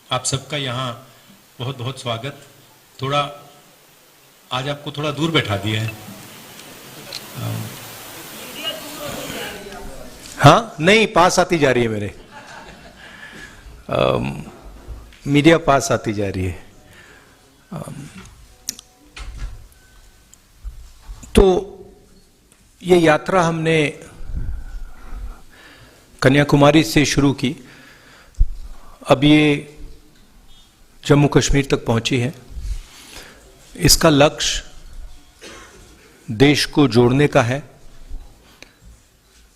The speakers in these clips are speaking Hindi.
आप सबका यहाँ बहुत बहुत स्वागत। थोड़ा आज आपको थोड़ा दूर बैठा दिया है। हाँ, नहीं, पास आती जा रही है मेरे, मीडिया पास आती जा रही है। तो ये यात्रा हमने कन्याकुमारी से शुरू की, अब ये जम्मू कश्मीर तक पहुंची है। इसका लक्ष्य देश को जोड़ने का है,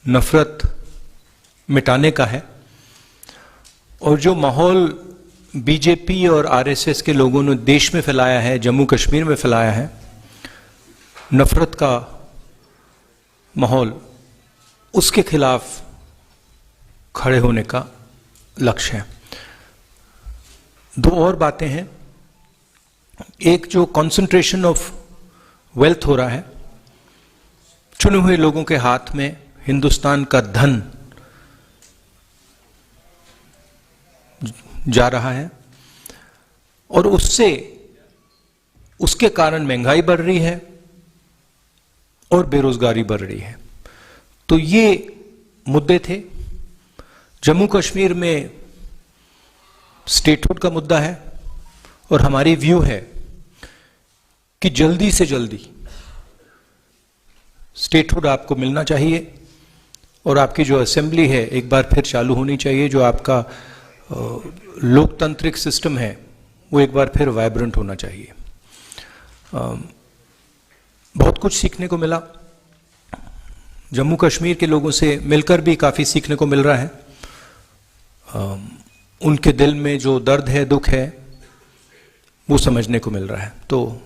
नफरत मिटाने का है, और जो माहौल बीजेपी और आरएसएस के लोगों ने देश में फैलाया है, जम्मू कश्मीर में फैलाया है, नफरत का माहौल, उसके खिलाफ खड़े होने का लक्ष्य है। दो और बातें हैं। एक, जो कंसंट्रेशन ऑफ वेल्थ हो रहा है, चुने हुए लोगों के हाथ में हिंदुस्तान का धन जा रहा है, और उसके कारण महंगाई बढ़ रही है और बेरोजगारी बढ़ रही है। तो ये मुद्दे थे। जम्मू कश्मीर में स्टेटहुड का मुद्दा है, और हमारी व्यू है कि जल्दी से जल्दी स्टेटहुड आपको मिलना चाहिए, और आपकी जो असेंबली है एक बार फिर चालू होनी चाहिए। जो आपका लोकतांत्रिक सिस्टम है वो एक बार फिर वाइब्रेंट होना चाहिए। बहुत कुछ सीखने को मिला, जम्मू कश्मीर के लोगों से मिलकर भी काफ़ी सीखने को मिल रहा है। उनके दिल में जो दर्द है, दुख है, वो समझने को मिल रहा है। तो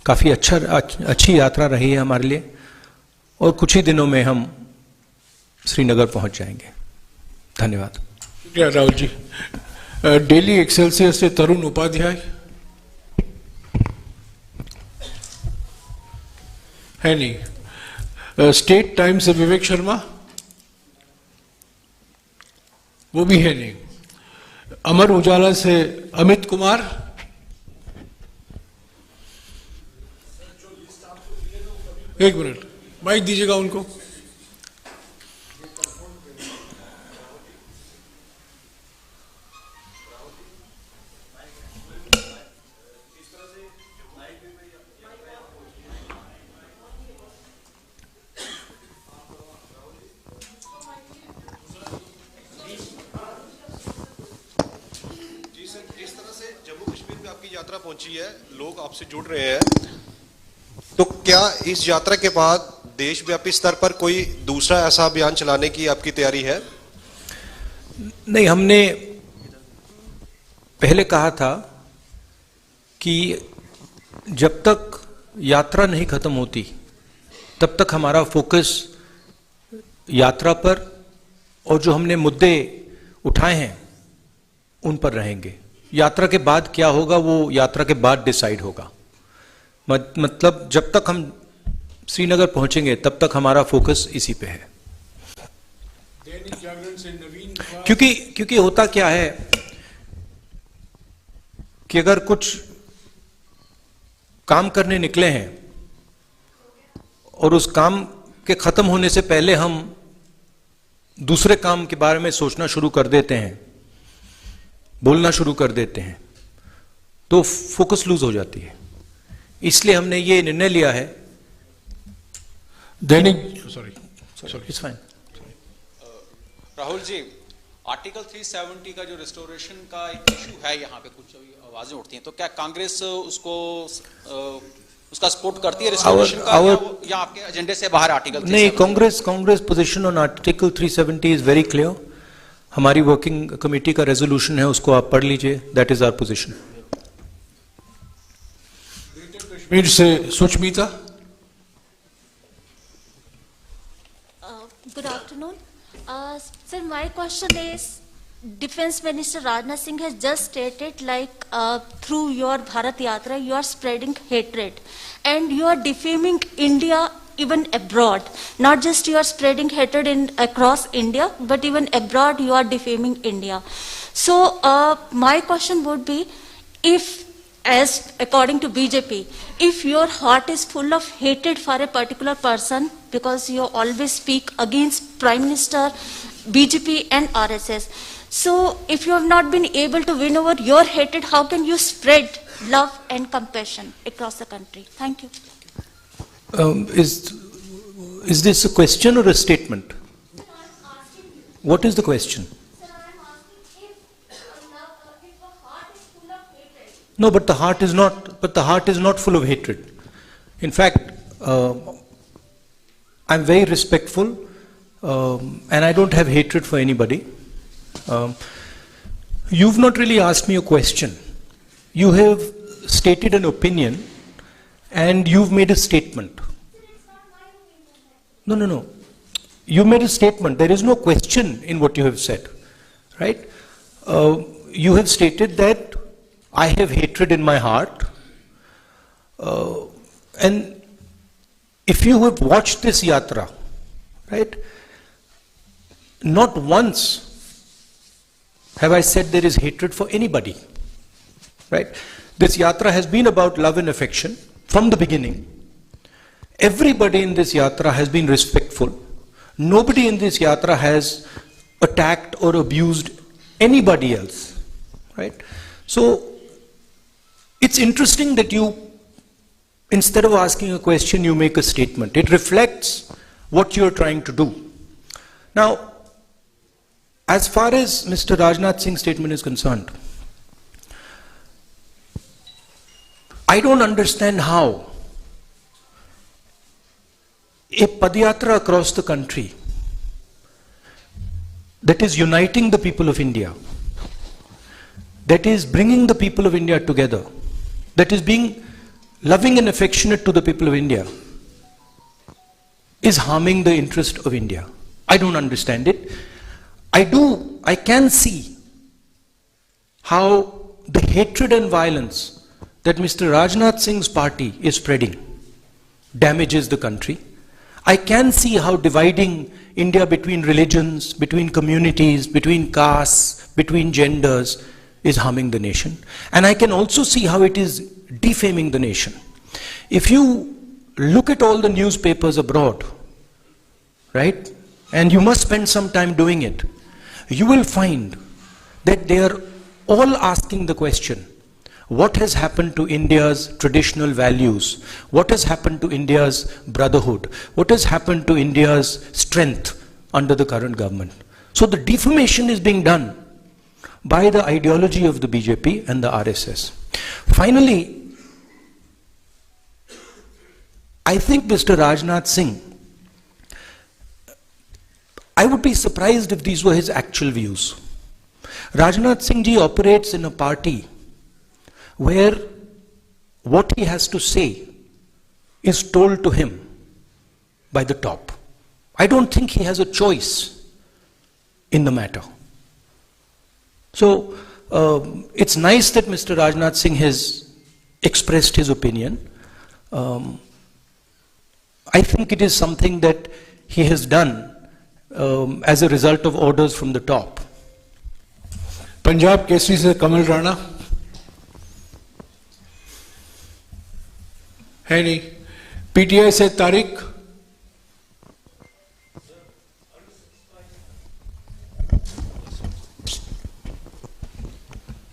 काफ़ी अच्छी यात्रा रही है हमारे लिए, और कुछ ही दिनों में हम श्रीनगर पहुंच जाएंगे। धन्यवाद। शुक्रिया राहुल जी। डेली एक्सेलसियर से तरुण उपाध्याय है नहीं। स्टेट टाइम से विवेक शर्मा, वो भी है नहीं। अमर उजाला से अमित कुमार, एक मिनट माइक दीजिएगा उनको। यात्रा पहुंची है, लोग आपसे जुड़ रहे हैं, तो क्या इस यात्रा के बाद देशव्यापी स्तर पर कोई दूसरा ऐसा अभियान चलाने की आपकी तैयारी है? नहीं, हमने पहले कहा था कि जब तक यात्रा नहीं खत्म होती तब तक हमारा फोकस यात्रा पर और जो हमने मुद्दे उठाए हैं उन पर रहेंगे। यात्रा के बाद क्या होगा वो यात्रा के बाद डिसाइड होगा। मतलब जब तक हम श्रीनगर पहुंचेंगे तब तक हमारा फोकस इसी पे है। दैनिक जागरण से नवीन, क्योंकि होता क्या है कि अगर कुछ काम करने निकले हैं और उस काम के खत्म होने से पहले हम दूसरे काम के बारे में सोचना शुरू कर देते हैं, बोलना शुरू कर देते हैं, तो फोकस लूज हो जाती है। इसलिए हमने ये निर्णय लिया है। दैनिक it's fine. Rahul ji, article 370 का जो रिस्टोरेशन का एक इशू है, यहाँ पे कुछ आवाजें उठती हैं, तो क्या कांग्रेस उसका सपोर्ट करती है रिस्टोरेशन का, या आपके एजेंडे से बाहर आर्टिकल 370? नहीं, Congress position on article 370 is very clear. हमारी वर्किंग कमेटी का रेजोल्यूशन है, उसको आप पढ़ लीजिए। That is our position. Kashmir से Sushmita. Good afternoon. Sir, my question is, Defense Minister Rajnath Singh has just stated through your Bharat Yatra, you are spreading hatred and you are defaming India even abroad. Not just you are spreading hatred across India, but even abroad you are defaming India. So my question would be, if, as according to BJP, if your heart is full of hatred for a particular person because you always speak against Prime Minister, BJP and RSS, so if you have not been able to win over your hatred, how can you spread love and compassion across the country? Thank you. Is this a question or a statement? What is the question? No, but the heart is not. But the heart is not full of hatred. In fact, I'm very respectful, and I don't have hatred for anybody. You've not really asked me a question. You have stated an opinion, and you've made a statement. No. You made a statement. There is no question in what you have said, right? You have stated that I have hatred in my heart, and if you have watched this yatra, right, not once have I said there is hatred for anybody, right? This yatra has been about love and affection from the beginning. Everybody in this yatra has been respectful. Nobody in this yatra has attacked or abused anybody else, right? So it's interesting that you, instead of asking a question, you make a statement. It reflects what you're trying to do. Now, as far as Mr. Rajnath Singh's statement is concerned, I don't understand how a Padyatra across the country that is uniting the people of India, that is bringing the people of India together, that is being loving and affectionate to the people of India, is harming the interest of India. I don't understand it. I can see how the hatred and violence that Mr. Rajnath Singh's party is spreading damages the country. I can see how dividing India between religions, between communities, between castes, between genders is harming the nation. And I can also see how it is defaming the nation. If you look at all the newspapers abroad, right, and you must spend some time doing it, you will find that they are all asking the question, what has happened to India's traditional values? What has happened to India's brotherhood? What has happened to India's strength under the current government? So the defamation is being done by the ideology of the BJP and the RSS. Finally, I think Mr. Rajnath Singh, I would be surprised if these were his actual views. Rajnath Singh ji operates in a party where what he has to say is told to him by the top. I don't think he has a choice in the matter. So it's nice that Mr. Rajnath Singh has expressed his opinion. I think it is something that he has done as a result of orders from the top. Punjab Kesari से कमल राणा है नहीं, पीटीआई से Tariq,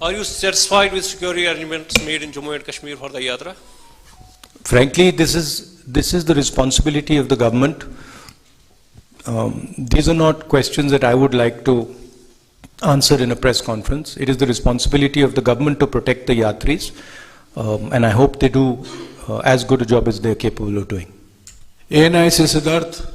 Are you satisfied with security arrangements made in Jammu and Kashmir for the yatra? Frankly, this is the responsibility of the government. These are not questions that I would like to answer in a press conference. It is the responsibility of the government to protect the yatris, and I hope they do as good a job as they are capable of doing. ANI से सिद्धार्थ,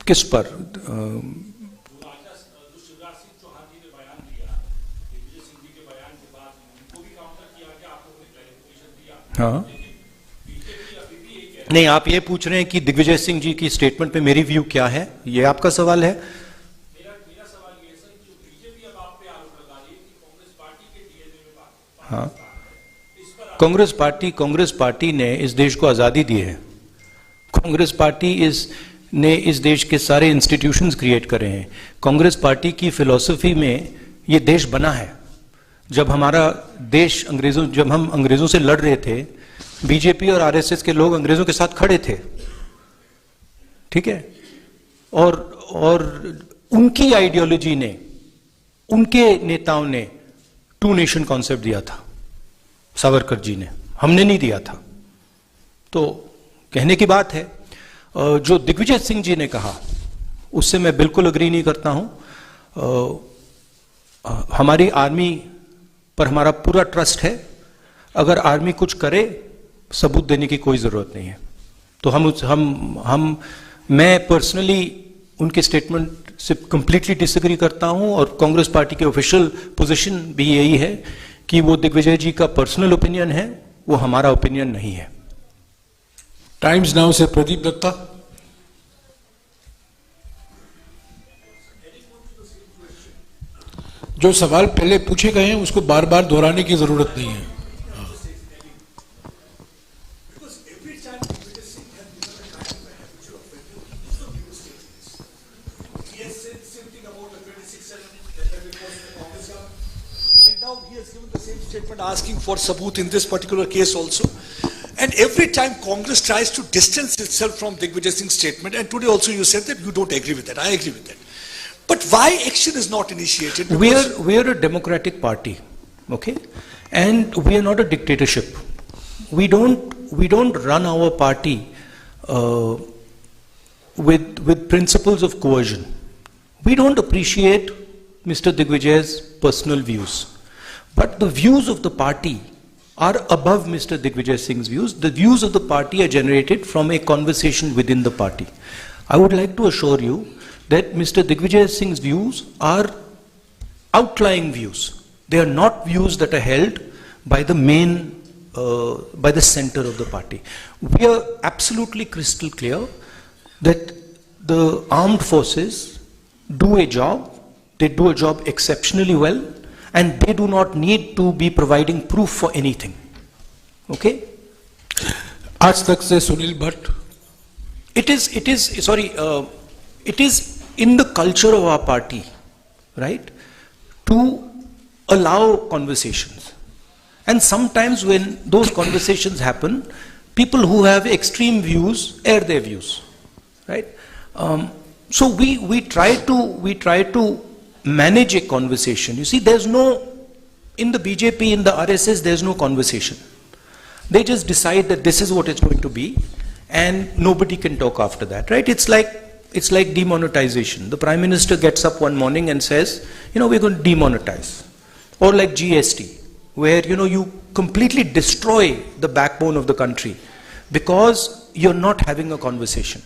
किस पर? हाँ, नहीं, आप ये पूछ रहे हैं कि दिग्विजय सिंह जी की स्टेटमेंट पे मेरी व्यू क्या है, ये आपका सवाल है? मेरा सवाल ये है सर, जो बीजेपी अब आप पे आरोप लगा रही है कि कांग्रेस पार्टी के डीएनए में बात, हाँ, इस पर कांग्रेस पार्टी ने इस देश को आजादी दी है। कांग्रेस पार्टी ने इस देश के सारे इंस्टीट्यूशंस क्रिएट करे हैं। कांग्रेस पार्टी की फिलॉसफी में ये देश बना है। जब हमारा देश जब हम अंग्रेजों से लड़ रहे थे, बीजेपी और आरएसएस के लोग अंग्रेजों के साथ खड़े थे, ठीक है, और उनकी आइडियोलॉजी ने, उनके नेताओं ने टू नेशन कॉन्सेप्ट दिया था, सावरकर जी ने, हमने नहीं दिया था। तो कहने की बात है, जो दिग्विजय सिंह जी ने कहा उससे मैं बिल्कुल अग्री नहीं करता हूं। हमारी आर्मी पर हमारा पूरा ट्रस्ट है। अगर आर्मी कुछ करे, सबूत देने की कोई जरूरत नहीं है। तो मैं पर्सनली उनके स्टेटमेंट से कंप्लीटली डिसएग्री करता हूं, और कांग्रेस पार्टी के ऑफिशियल पोजीशन भी यही है कि वो दिग्विजय जी का पर्सनल ओपिनियन है, वो हमारा ओपिनियन नहीं है। टाइम्स नाउ से प्रदीप दत्ता। जो सवाल पहले पूछे गए हैं उसको बार बार दोहराने की जरूरत नहीं है। Now he has given the same statement asking for sabut in this particular case also. And every time Congress tries to distance itself from Digvijay Singh's statement, and today also you said that you don't agree with that. I agree with that. But why action is not initiated? We are a democratic party, okay, and we are not a dictatorship. We don't run our party with principles of coercion. We don't appreciate Mr. Digvijay's personal views, but the views of the party are above Mr. Digvijay Singh's views. The views of the party are generated from a conversation within the party. I would like to assure you that Mr. Digvijay Singh's views are outlying views. They are not views that are held by the by the center of the party. We are absolutely crystal clear that the armed forces do a job, they do a job exceptionally well, and they do not need to be providing proof for anything. Okay? आज तक से Sunil Bhatt. It is in the culture of our party, right, to allow conversations. And sometimes when those conversations happen, people who have extreme views air their views, right? So we try to manage a conversation. You see, there's no, in the BJP, in the RSS, there's no conversation. They just decide that this is what it's going to be, and nobody can talk after that, right? It's like demonetization. The Prime Minister gets up one morning and says, we're going to demonetize. Or like GST, where, you completely destroy the backbone of the country because you're not having a conversation.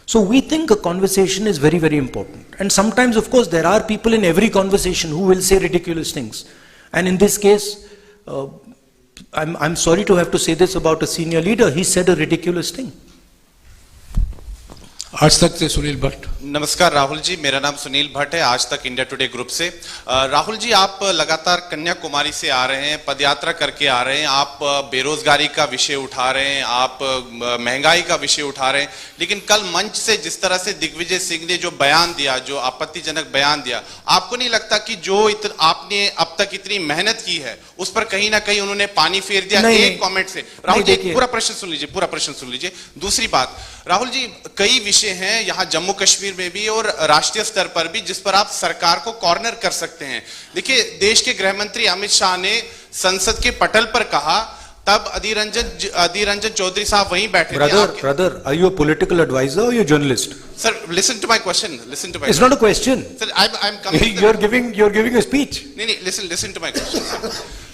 So we think a conversation is very, very important. And sometimes, of course, there are people in every conversation who will say ridiculous things. And in this case, I'm sorry to have to say this about a senior leader, he said a ridiculous thing. आज तक से सुनील भट्ट। नमस्कार राहुल जी, मेरा नाम सुनील भट्ट है, आज तक इंडिया टुडे ग्रुप से। राहुल जी, आप लगातार कन्याकुमारी से आ रहे हैं, पदयात्रा करके आ रहे हैं, आप बेरोजगारी का विषय उठा रहे हैं, आप महंगाई का विषय उठा रहे हैं, लेकिन कल मंच से जिस तरह से दिग्विजय सिंह ने जो बयान दिया, जो आपत्तिजनक बयान दिया, आपको नहीं लगता कि जो आपने अब तक इतनी मेहनत की है उस पर कहीं ना कहीं उन्होंने पानी फेर दिया? एक कमेंट से। राहुल जी, पूरा प्रश्न सुन लीजिए। दूसरी बात, राहुल जी, कई विषय हैं यहां जम्मू कश्मीर में भी और राष्ट्रीय स्तर पर भी जिस पर आप सरकार को कॉर्नर कर सकते हैं। देखिए, देश के गृह मंत्री अमित शाह ने संसद के पटल पर कहा, तब अधीर रंजन चौधरी साहब वहीं बैठे थे। Brother, are you a political advisor or you a journalist? Sir, listen to my question. It's not a question. Sir, I'm coming. You're giving a speech. No, listen to my question, sir.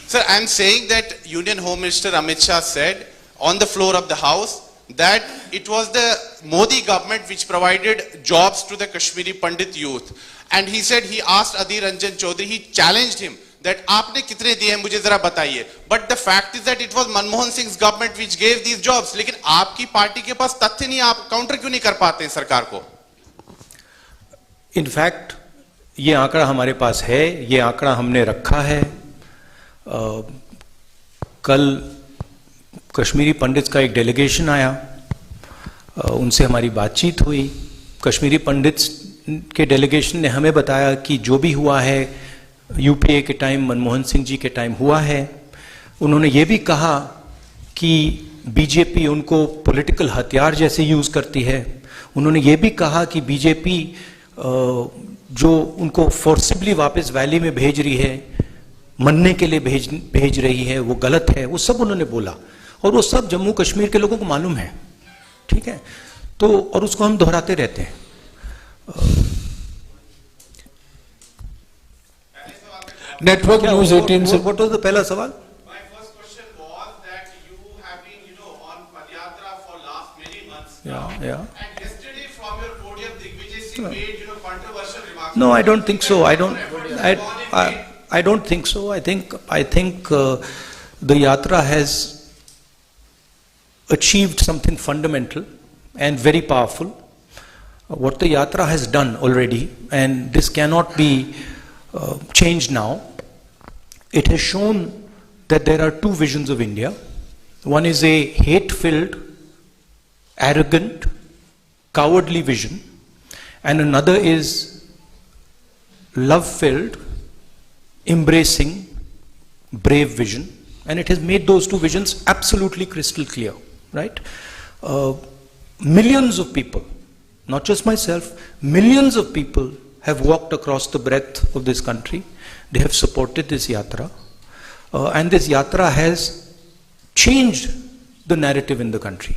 Sir, I'm saying that Union Home Minister Amit Shah said on the floor of the House that it was the Modi government which provided jobs to the Kashmiri Pandit youth. And he said he asked Adhir Ranjan Chaudhary, he challenged him that आपने कितने दिए हैं मुझे जरा बताइए, but the fact is that it was Manmohan Singh government which gave these jobs, लेकिन आपकी पार्टी के पास तथ्य नहीं, आप काउंटर क्यों नहीं कर पाते हैं सरकार को? इनफैक्ट ये आंकड़ा हमारे पास है, ये आंकड़ा हमने रखा है। कल कश्मीरी पंडित्स का एक डेलीगेशन आया, उनसे हमारी बातचीत हुई। कश्मीरी पंडित्स के डेलीगेशन ने हमें बताया कि जो भी हुआ है यूपीए के टाइम, मनमोहन सिंह जी के टाइम हुआ है। उन्होंने ये भी कहा कि बीजेपी उनको पॉलिटिकल हथियार जैसे यूज करती है। उन्होंने ये भी कहा कि बीजेपी जो उनको फोर्सिबली वापस वैली में भेज रही है, मरने के लिए भेज रही है, वो गलत है। वो सब उन्होंने बोला और वो सब जम्मू कश्मीर के लोगों को मालूम है, ठीक है। तो और उसको हम दोहराते रहते हैं। नेटवर्क न्यूज 18 से व्हाट वाज द पहला सवाल? My first question was that you have been, on Padyatra for last many months now. Yeah. And yesterday from your podium, Digvijay Singh made, controversial remarks. No, I don't think so. I don't think so. I think the yatra has achieved something fundamental and very powerful. What the yatra has done already, and this cannot be changed now. It has shown that there are two visions of India. One is a hate-filled, arrogant, cowardly vision, and another is love-filled, embracing, brave vision. And it has made those two visions absolutely crystal clear, right? Millions of people, not just myself, millions of people have walked across the breadth of this country. They have supported this yatra. And this yatra has changed the narrative in the country.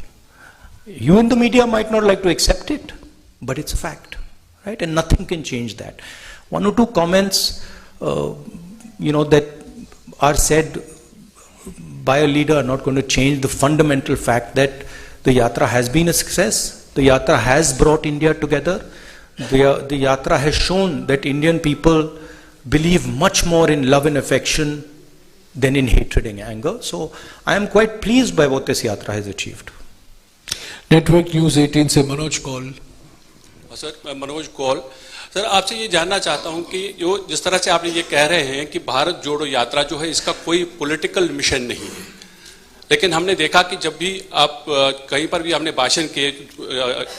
You in the media might not like to accept it, but it's a fact, right? And nothing can change that. One or two comments, that are said by a leader are not going to change the fundamental fact that the yatra has been a success. The yatra has brought India together. The yatra has shown that Indian people believe much more in love and affection than in hatred and anger. So I am quite pleased by what this yatra has achieved. Network news 18 से मनोज कौल। सर, मैं मनोज कौल। सर, आपसे ये जानना चाहता हूं कि जो जिस तरह से आप ये कह रहे हैं कि भारत जोड़ो यात्रा जो है इसका कोई पॉलिटिकल मिशन नहीं है, लेकिन हमने देखा कि जब भी आप कहीं पर भी आपने भाषण किए,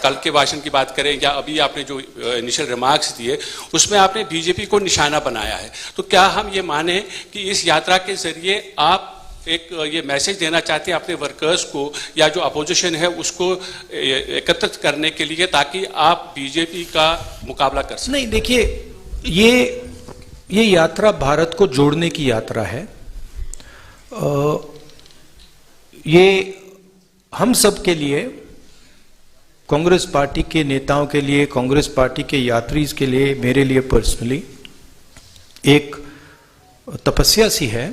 कल के भाषण की बात करें या अभी आपने जो इनिशियल रिमार्क्स दिए, उसमें आपने बीजेपी को निशाना बनाया है। तो क्या हम ये माने कि इस यात्रा के जरिए आप एक ये मैसेज देना चाहते हैं अपने वर्कर्स को या जो अपोजिशन है उसको एकत्रित करने के लिए, ताकि आप बीजेपी का मुकाबला कर सकें? नहीं, देखिए, ये यात्रा भारत को जोड़ने की यात्रा है। ये हम सब के लिए, कांग्रेस पार्टी के नेताओं के लिए, कांग्रेस पार्टी के यात्रीज के लिए, मेरे लिए पर्सनली एक तपस्या सी है।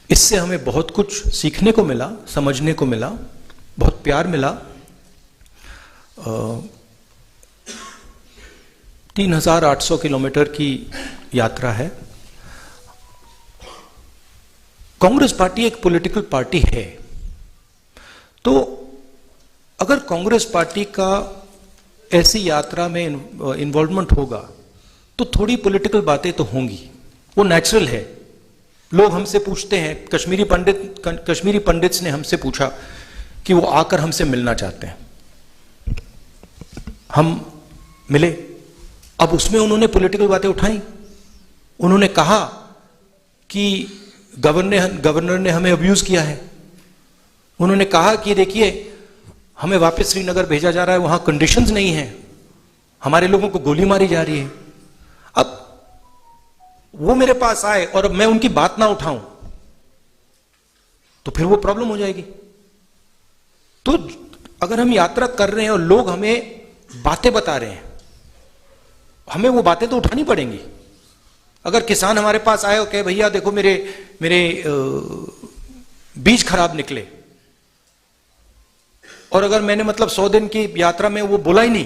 इससे हमें बहुत कुछ सीखने को मिला, समझने को मिला, बहुत प्यार मिला। 3,800 किलोमीटर की यात्रा है। कांग्रेस पार्टी एक पॉलिटिकल पार्टी है, तो अगर कांग्रेस पार्टी का ऐसी यात्रा में इन्वॉल्वमेंट होगा तो थोड़ी पॉलिटिकल बातें तो होंगी, वो नेचुरल है। लोग हमसे पूछते हैं, कश्मीरी पंडित्स ने हमसे पूछा कि वो आकर हमसे मिलना चाहते हैं। हम मिले। अब उसमें उन्होंने पॉलिटिकल बातें उठाई। उन्होंने कहा कि गवर्नर ने हमें अब्यूज किया है। उन्होंने कहा कि देखिए, हमें वापस श्रीनगर भेजा जा रहा है, वहां कंडीशंस नहीं है, हमारे लोगों को गोली मारी जा रही है। अब वो मेरे पास आए और अब मैं उनकी बात ना उठाऊं तो फिर वो प्रॉब्लम हो जाएगी। तो अगर हम यात्रा कर रहे हैं और लोग हमें बातें बता रहे हैं, हमें वो बातें तो उठानी पड़ेंगी। अगर किसान हमारे पास आए और कहे भैया देखो मेरे बीज खराब निकले, और अगर मैंने 100 दिन की यात्रा में वो बोला ही नहीं,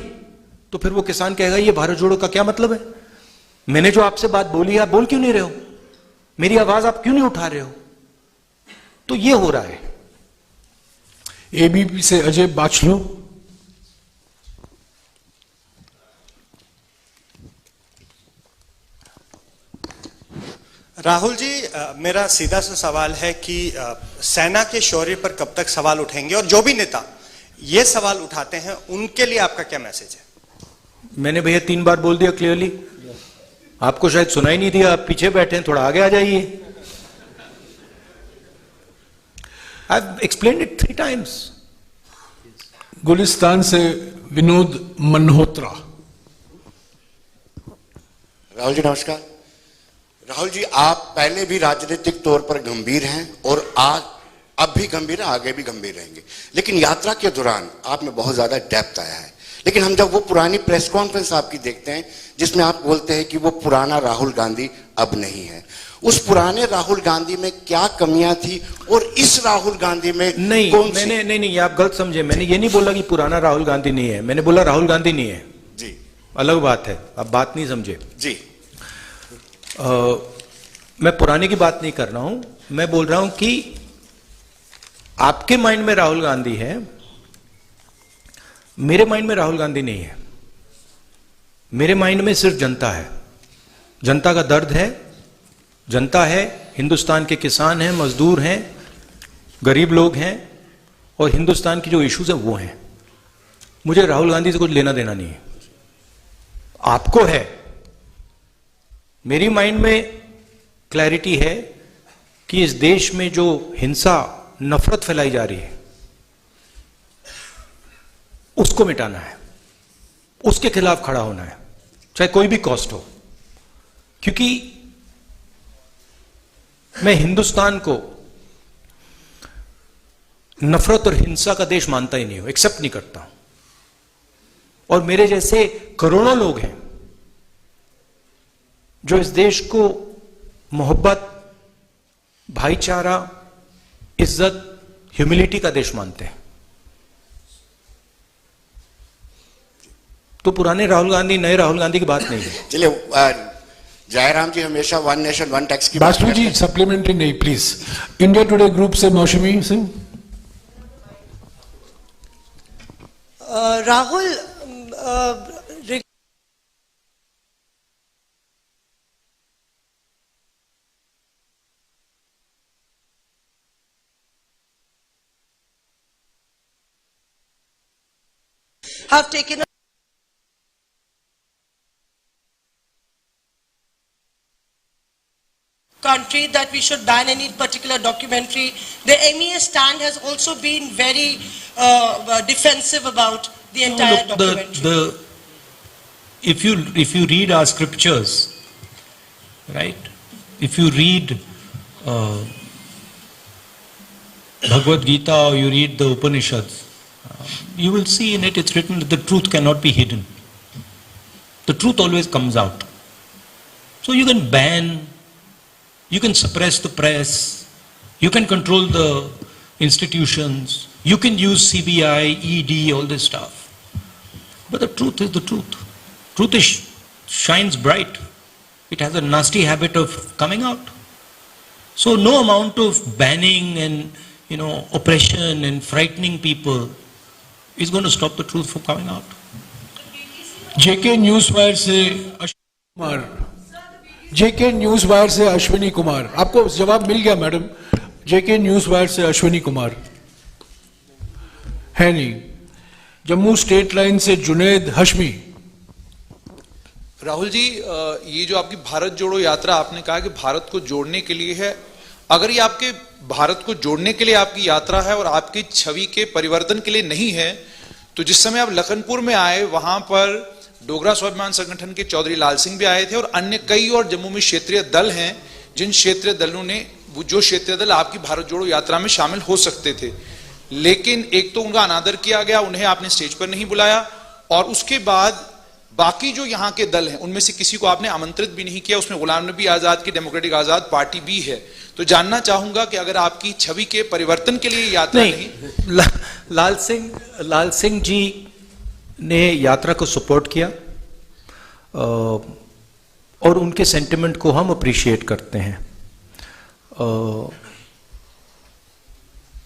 तो फिर वो किसान कहेगा ये भारत जोड़ो का क्या मतलब है। मैंने जो आपसे बात बोली आप बोल क्यों नहीं रहे हो? मेरी आवाज आप क्यों नहीं उठा रहे हो? तो ये हो रहा है। एबीपी से अजय बाचलो। राहुल जी, मेरा सीधा सा सवाल है कि सेना के शौर्य पर कब तक सवाल उठेंगे, और जो भी नेता ये सवाल उठाते हैं उनके लिए आपका क्या मैसेज है? मैंने भैया 3 बार बोल दिया क्लियरली, आपको शायद सुनाई नहीं दिया, आप पीछे बैठे हैं, थोड़ा आगे आ जाइए। I've explained it 3 times. Gulistan से विनोद मल्होत्रा। राहुल जी नमस्कार। राहुल जी, आप पहले भी राजनीतिक तौर पर गंभीर हैं और आज अब भी गंभीर हैं, आगे भी गंभीर रहेंगे, लेकिन यात्रा के दौरान आप में बहुत ज्यादा डेप्थ आया है। लेकिन हम जब वो पुरानी प्रेस कॉन्फ्रेंस आपकी देखते हैं जिसमें आप बोलते हैं कि वो पुराना राहुल गांधी अब नहीं है, उस पुराने राहुल गांधी में क्या कमियां थी और इस राहुल गांधी में नहीं, कौन मैंने नहीं, आप गलत समझे। मैंने ये नहीं बोला कि पुराना राहुल गांधी नहीं है, मैंने बोला राहुल गांधी नहीं है जी, अलग बात है, आप बात नहीं समझे जी। मैं पुराने की बात नहीं कर रहा हूं, मैं बोल रहा हूं कि आपके माइंड में राहुल गांधी है, मेरे माइंड में राहुल गांधी नहीं है। मेरे माइंड में सिर्फ जनता है, जनता का दर्द है, जनता है, हिंदुस्तान के किसान हैं, मजदूर हैं, गरीब लोग हैं, और हिंदुस्तान की जो इश्यूज है वो हैं। मुझे राहुल गांधी से कुछ लेना देना नहीं है, आपको है। मेरी माइंड में क्लैरिटी है कि इस देश में जो हिंसा, नफरत फैलाई जा रही है उसको मिटाना है, उसके खिलाफ खड़ा होना है, चाहे कोई भी कॉस्ट हो। क्योंकि मैं हिंदुस्तान को नफरत और हिंसा का देश मानता ही नहीं हूं, एक्सेप्ट नहीं करता हूं। और मेरे जैसे करोड़ों लोग हैं जो इस देश को मोहब्बत, भाईचारा, इज्जत, ह्यूमिलिटी का देश मानते हैं। तो पुराने राहुल गांधी, नए राहुल गांधी की बात नहीं है। चलिए, जयराम जी हमेशा वन नेशन वन टैक्स की बात बाचलो जी सप्लीमेंट्री नहीं प्लीज। इंडिया टुडे ग्रुप से मौसमी Singh. Rahul, have taken a country that we should ban any particular documentary. The MEA stand has also been very defensive about the entire documentary. If you read our scriptures, right? If you read Bhagavad Gita or you read the Upanishads, you will see in it it's written that the truth cannot be hidden. The truth always comes out. So you can ban, you can suppress the press, you can control the institutions, you can use CBI, ED, all this stuff. But the truth is the truth. Truth shines bright. It has a nasty habit of coming out. So no amount of banning and oppression and frightening people is going to stop the truth from coming out. JK news wire से अश्विनी कुमार, आपको जवाब मिल गया मैडम। जेके न्यूज वायर से अश्विनी कुमार है नहीं। जम्मू स्टेट लाइन से जुनैद हशमी। राहुल जी, ये जो आपकी भारत जोड़ो यात्रा आपने कहा कि भारत को जोड़ने के लिए है, अगर ये आपके भारत को जोड़ने के लिए आपकी यात्रा है और आपकी छवि के परिवर्तन के लिए नहीं है, तो जिस समय आप लखनपुर में आए वहां पर डोगरा स्वाभिमान संगठन के चौधरी लाल सिंह भी आए थे और अन्य कई और जम्मू में क्षेत्रीय दल हैं, जिन क्षेत्रीय दलों ने जो क्षेत्रीय दल आपकी भारत जोड़ो यात्रा में शामिल हो सकते थे, लेकिन एक तो उनका अनादर किया गया, उन्हें आपने स्टेज पर नहीं बुलाया, और उसके बाद बाकी जो यहाँ के दल हैं उनमें से किसी को आपने आमंत्रित भी नहीं किया। उसमें गुलाम नबी आजाद की डेमोक्रेटिक आजाद पार्टी भी है। तो जानना चाहूंगा कि अगर आपकी छवि के परिवर्तन के लिए यात्रा नहीं, लाल सिंह जी ने यात्रा को सपोर्ट किया। और उनके सेंटिमेंट को हम अप्रिशिएट करते हैं।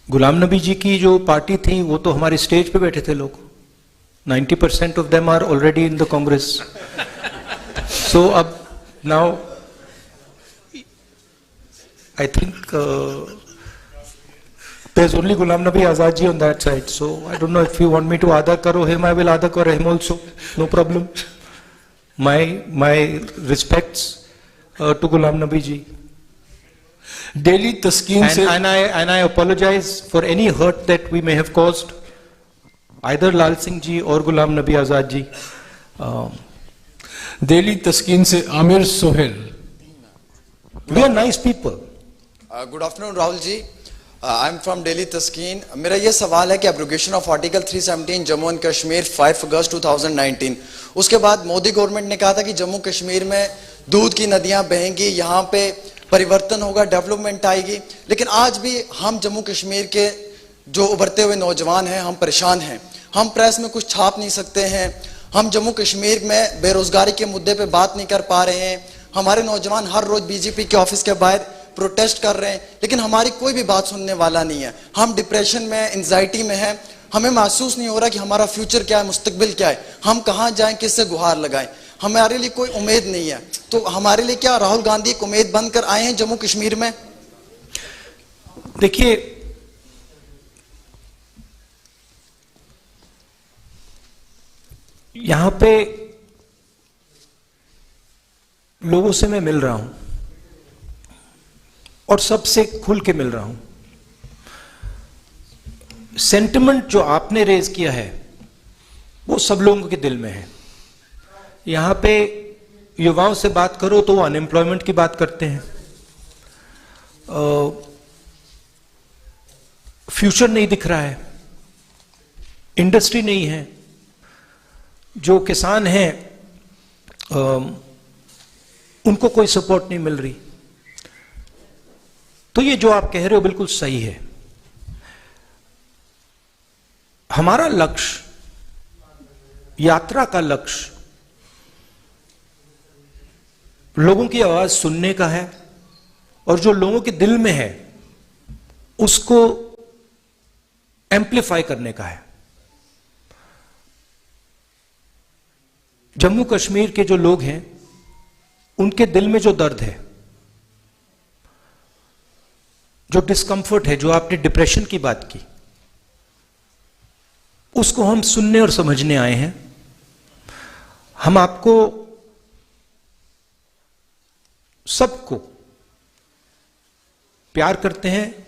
गुलाम नबी जी की जो पार्टी थी वो तो हमारे स्टेज पे बैठे थे लोग, 90% of them are already in the Congress. So अब now I think there's only Ghulam Nabi Azad ji on that side, so I don't know if you want me to Ada Karo him, I will Ada Karo him also, no problem. My respects to Ghulam Nabi ji. Delhi Taskin se And I apologize for any hurt that we may have caused either Lal Singh ji or Ghulam Nabi Azad ji. Delhi Taskin se Amir Sohail. We are nice people. Good afternoon Rahul ji, I am from Delhi Taskeen. मेरा ये सवाल है कि abrogation of article 317 Jammu and Kashmir 5 अगस्त 2019, उसके बाद मोदी गवर्नमेंट ने कहा था कि जम्मू कश्मीर में दूध की नदियां बहेंगी, यहाँ पे परिवर्तन होगा, डेवलपमेंट आएगी, लेकिन आज भी हम जम्मू कश्मीर के जो उभरते हुए नौजवान हैं हम परेशान हैं। हम प्रेस में कुछ छाप नहीं सकते हैं, हम जम्मू कश्मीर में बेरोजगारी के मुद्दे पे बात नहीं कर पा रहे हैं। हमारे नौजवान हर रोज बीजेपी के ऑफिस के बाहर प्रोटेस्ट कर रहे हैं, लेकिन हमारी कोई भी बात सुनने वाला नहीं है। हम डिप्रेशन में, एंजाइटी में हैं, हमें महसूस नहीं हो रहा कि हमारा फ्यूचर क्या है, मुस्तकबिल क्या है, हम कहाँ जाएं, किससे गुहार लगाएं। हमारे लिए कोई उम्मीद नहीं है, तो हमारे लिए क्या राहुल गांधी एक उम्मीद बनकर आए हैं जम्मू कश्मीर में? देखिए, यहां पे लोगों से मैं मिल रहा हूं और सबसे खुल के मिल रहा हूं। सेंटिमेंट जो आपने रेज किया है वो सब लोगों के दिल में है। यहां पे युवाओं से बात करो तो वो अनएम्प्लॉयमेंट की बात करते हैं, फ्यूचर नहीं दिख रहा है, इंडस्ट्री नहीं है, जो किसान हैं उनको कोई सपोर्ट नहीं मिल रही। तो ये जो आप कह रहे हो बिल्कुल सही है। हमारा लक्ष्य, यात्रा का लक्ष्य लोगों की आवाज सुनने का है और जो लोगों के दिल में है उसको एम्प्लीफाई करने का है। जम्मू कश्मीर के जो लोग हैं उनके दिल में जो दर्द है, जो डिस्कंफर्ट है, जो आपने डिप्रेशन की बात की, उसको हम सुनने और समझने आए हैं। हम आपको सबको प्यार करते हैं,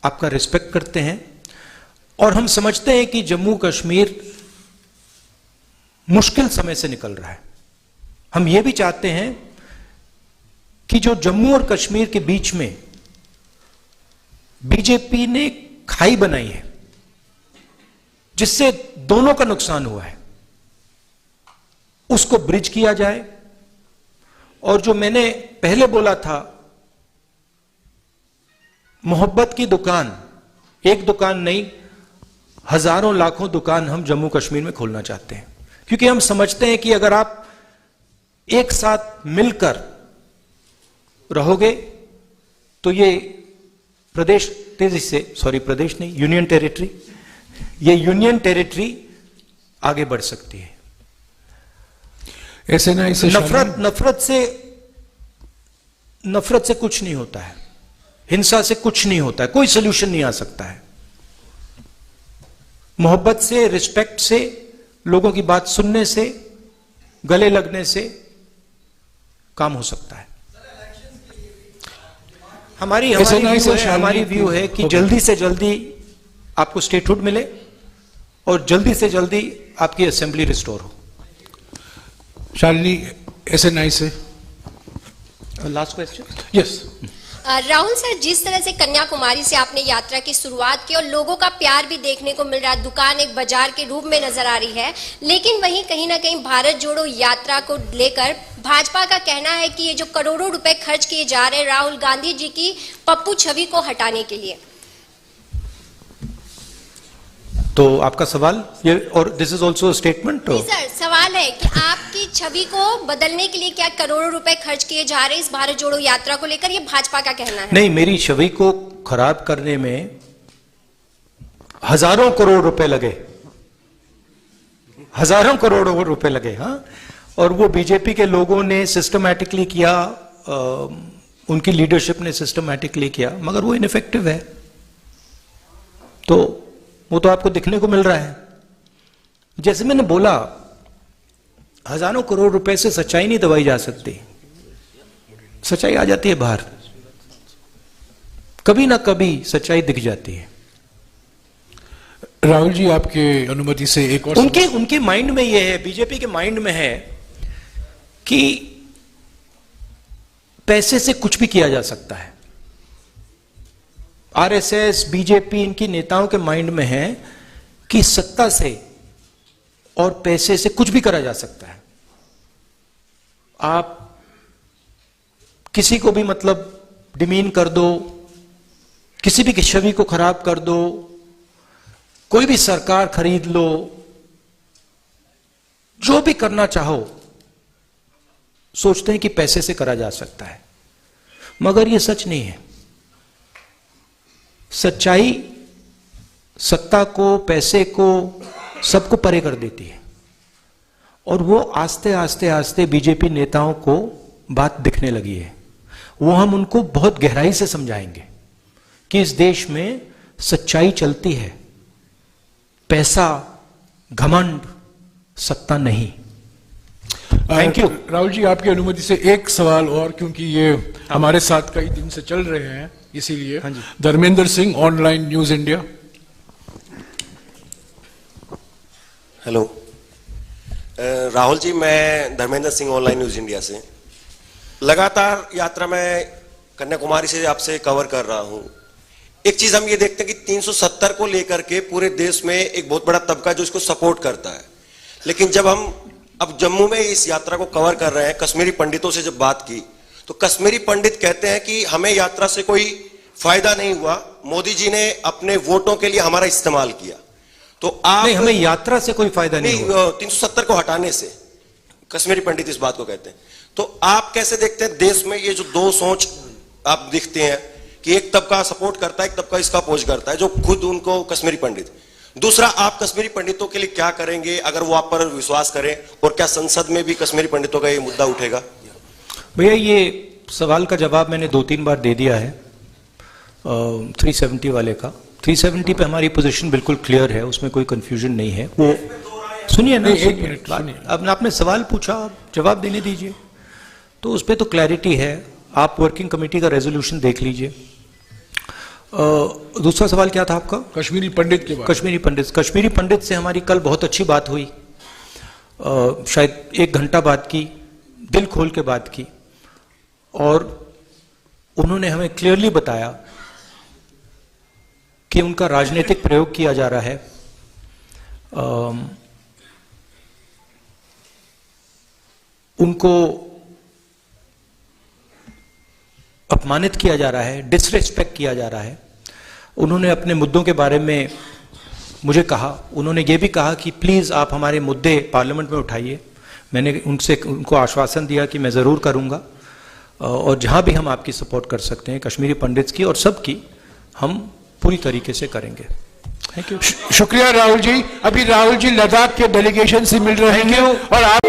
आपका रिस्पेक्ट करते हैं और हम समझते हैं कि जम्मू कश्मीर मुश्किल समय से निकल रहा है। हम यह भी चाहते हैं कि जो जम्मू और कश्मीर के बीच में बीजेपी ने खाई बनाई है जिससे दोनों का नुकसान हुआ है, उसको ब्रिज किया जाए। और जो मैंने पहले बोला था, मोहब्बत की दुकान, एक दुकान नहीं, हजारों लाखों दुकान हम जम्मू कश्मीर में खोलना चाहते हैं, क्योंकि हम समझते हैं कि अगर आप एक साथ मिलकर रहोगे तो ये प्रदेश तेजी से, सॉरी प्रदेश नहीं, यूनियन टेरिटरी, ये यूनियन टेरिटरी आगे बढ़ सकती है। एसएनआई से नफरत से कुछ नहीं होता है, हिंसा से कुछ नहीं होता है, कोई सोल्यूशन नहीं आ सकता है। मोहब्बत से, रिस्पेक्ट से, लोगों की बात सुनने से, गले लगने से काम हो सकता है। हमारी व्यू है कि जल्दी से जल्दी आपको स्टेटहुड मिले और जल्दी से जल्दी आपकी असेंबली रिस्टोर हो। शालिनी एसएनआई से last question. Yes Rahul sir, जिस तरह से कन्याकुमारी से आपने यात्रा की शुरुआत की और लोगों का प्यार भी देखने को मिल रहा है, दुकान एक बाजार के रूप में नजर आ रही है, लेकिन वहीं कहीं ना कहीं भारत जोड़ो यात्रा को लेकर भाजपा का कहना है कि ये जो करोड़ों रुपए खर्च किए जा रहे हैं राहुल गांधी जी की पप्पू छवि को हटाने के लिए। तो आपका सवाल ये, और this is also statement. Sir, सवाल है कि आपकी छवि को बदलने के लिए क्या करोड़ों रुपए खर्च किए जा रहे हैं इस भारत जोड़ो यात्रा को लेकर, ये भाजपा का कहना है? नहीं, मेरी छवि को खराब करने में हजारों करोड़ रुपए लगे, हजारों करोड़ रुपए लगे। हाँ, और वो बीजेपी के लोगों ने सिस्टमैटिकली किया, उनकी लीडरशिप ने सिस्टमैटिकली किया, मगर वो इनफेक्टिव है। तो वो तो आपको दिखने को मिल रहा है। जैसे मैंने बोला, हजारों करोड़ रुपए से सच्चाई नहीं दबाई जा सकती, सच्चाई आ जाती है बाहर, कभी ना कभी सच्चाई दिख जाती है। राहुल जी, आपके अनुमति से एक और उनके माइंड में ये है, बीजेपी के माइंड में है कि पैसे से कुछ भी किया जा सकता है। आरएसएस, बीजेपी, इनकी नेताओं के माइंड में है कि सत्ता से और पैसे से कुछ भी करा जा सकता है। आप किसी को भी मतलब डिमीन कर दो, किसी भी छवि को खराब कर दो, कोई भी सरकार खरीद लो, जो भी करना चाहो सोचते हैं कि पैसे से करा जा सकता है, मगर यह सच नहीं है। सच्चाई सत्ता को, पैसे को, सबको परे कर देती है, और वो आस्ते आस्ते आस्ते बीजेपी नेताओं को बात दिखने लगी है। वो हम उनको बहुत गहराई से समझाएंगे कि इस देश में सच्चाई चलती है, पैसा, घमंड, सत्ता नहीं। Thank you. राहुल जी, आपकी अनुमति से एक सवाल और, क्योंकि ये हमारे साथ कई दिन से चल रहे हैं, इसीलिए। हाँ जी। Dharmendra Singh, Online News India. Hello Rahul ji, मैं Dharmendra Singh, Online News India से। लगातार यात्रा में कन्याकुमारी से आपसे कवर कर रहा हूं। एक चीज हम ये देखते हैं कि 370 को लेकर के पूरे देश में एक बहुत बड़ा तबका जो इसको सपोर्ट करता है, लेकिन जब हम अब जम्मू में इस यात्रा को कवर कर रहे हैं, कश्मीरी पंडितों से जब बात की तो कश्मीरी पंडित कहते हैं कि हमें यात्रा से कोई फायदा नहीं हुआ, मोदी जी ने अपने वोटों के लिए हमारा इस्तेमाल किया। तो आप नहीं, हमें यात्रा से कोई फायदा नहीं हुआ। 370 को हटाने से कश्मीरी पंडित इस बात को कहते हैं। तो आप कैसे देखते हैं देश में ये जो दो सोच आप दिखते हैं कि एक तबका सपोर्ट करता है, एक तबका इसका अपोज करता है, जो खुद उनको कश्मीरी पंडित। दूसरा, आप कश्मीरी पंडितों के लिए क्या करेंगे अगर वो आप पर विश्वास करें, और क्या संसद में भी कश्मीरी पंडितों का ये मुद्दा उठेगा? भैया, ये सवाल का जवाब मैंने 2-3 बार दे दिया है 370 वाले का। 370 पे हमारी पोजीशन बिल्कुल क्लियर है, उसमें कोई कंफ्यूजन नहीं है। वो सुनिए ना, एक मिनट, अब आपने सवाल पूछा, आप जवाब देने दीजिए। तो उस पर तो क्लैरिटी है, आप वर्किंग कमेटी का रेजोल्यूशन देख लीजिए। दूसरा सवाल क्या था आपका? कश्मीरी पंडित के बारे। कश्मीरी पंडित से हमारी कल बहुत अच्छी बात हुई, शायद 1 घंटा बात की, दिल खोल के बात की, और उन्होंने हमें क्लियरली बताया कि उनका राजनीतिक प्रयोग किया जा रहा है। उनको अपमानित किया जा रहा है, डिसरेस्पेक्ट किया जा रहा है। उन्होंने अपने मुद्दों के बारे में मुझे कहा, उन्होंने ये भी कहा कि प्लीज आप हमारे मुद्दे पार्लियामेंट में उठाइए। मैंने उनको आश्वासन दिया कि मैं जरूर करूंगा, और जहां भी हम आपकी सपोर्ट कर सकते हैं, कश्मीरी पंडित्स की और सबकी, हम पूरी तरीके से करेंगे। Thank you. शुक्रिया राहुल जी। अभी राहुल जी लद्दाख के डेलीगेशन से मिल रहे हैं और आप